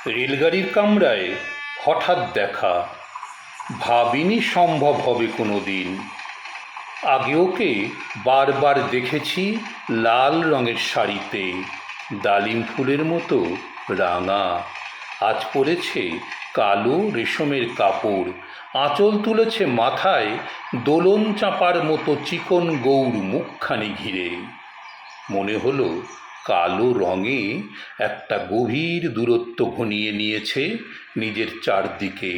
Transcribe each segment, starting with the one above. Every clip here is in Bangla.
রেলগাড়ির কামরায় হঠাৎ দেখা, ভাবিনি সম্ভব হবে কোনো দিন। আগে ওকে বারবার দেখেছি লাল রঙের শাড়িতে, ডালিম ফুলের মতো রাঙা। আজ পরেছে কালো রেশমের কাপড়, আঁচল তুলেছে মাথায়, দোলন চাঁপার মতো চিকন গৌর মুখখানি ঘিরে। মনে হলো কালো রঙে একটা গভীর দূরত্ব ঘনিয়ে নিয়েছে নিজের চারদিকে,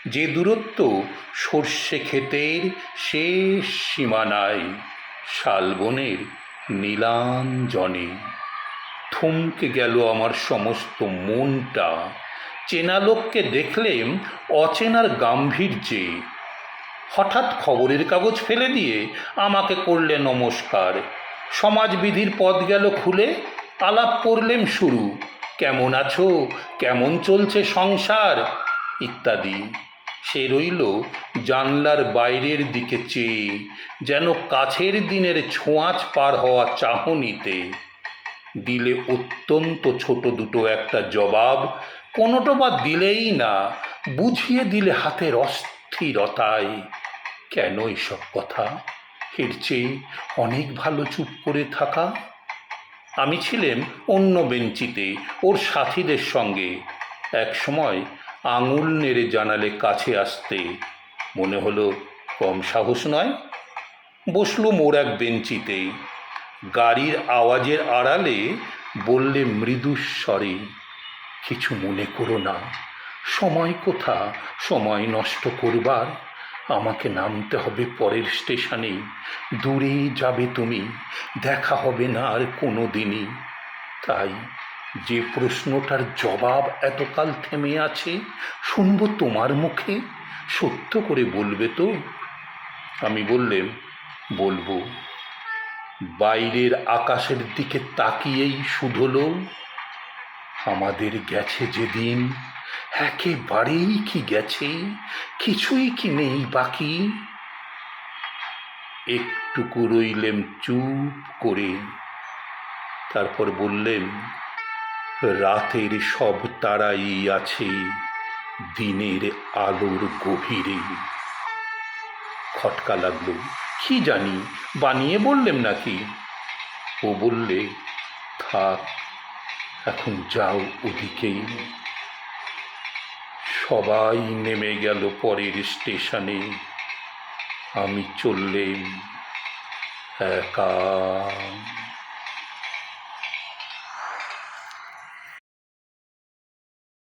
যে দূরত্ব সর্ষে ক্ষেতের শেষ সীমানায়, শালবনের নীলাঞ্জনে। থমকে গেল আমার সমস্ত মনটা। চেনা লোককে দেখলেম অচেনার গাম্ভীর্যে। হঠাৎ খবরের কাগজ ফেলে দিয়ে আমাকে করলে নমস্কার। সমাজবিধির পথ গেল খুলে, আলাপ করলেম শুরু। কেমন আছো, কেমন চলছে সংসার ইত্যাদি। সে রইল জানলার বাইরের দিকে চেয়ে, যেন কাছের দিনের ছোঁয়াচ পার হওয়া চাহনিতে। দিলে অত্যন্ত ছোট দুটো একটা জবাব, কোনোটা বা দিলেই না, বুঝিয়ে দিলে হাতের অস্থিরতায়। কেন এসব কথা? এর চেয়ে অনেক ভালো চুপ করে থাকা। আমি ছিলাম অন্য বেঞ্চিতে ওর সাথীদের সঙ্গে। এক সময় আঙুল নেড়ে জানালে কাছে আসতে। মনে হলো কম সাহস নয়। বসলুম ওর এক বেঞ্চিতে। গাড়ির আওয়াজের আড়ালে বললে মৃদু স্বরে, কিছু মনে করো না, সময় কোথা সময় নষ্ট করবার। আমাকে নামতে হবে পরের স্টেশনে, দূরে যাবে তুমি, দেখা হবে না আর কোনো দিনই। তাই যে প্রশ্নটার জবাব এতকাল থেমে আছে, শুনবো তোমার মুখে, সত্য করে বলবে তো? আমি বললেম, বলবো। বাইরের আকাশের দিকে তাকিয়েই শুধলো, আমাদের গেছে যেদিন, একেবারেই কি গেছে, কিছুই কি নেই বাকি। একটুকু রইলেম চুপ করে, তারপর বললেন, রাতের সব তারাই আছে দিনের আলোর গভীরে। খটকা লাগলো, কি জানি বানিয়ে বললেম নাকি। ও বললে, থাক, এখন যাও ওদিকেই। সবাই নেমে গেল পরের স্টেশনে, আমি চললেম একা।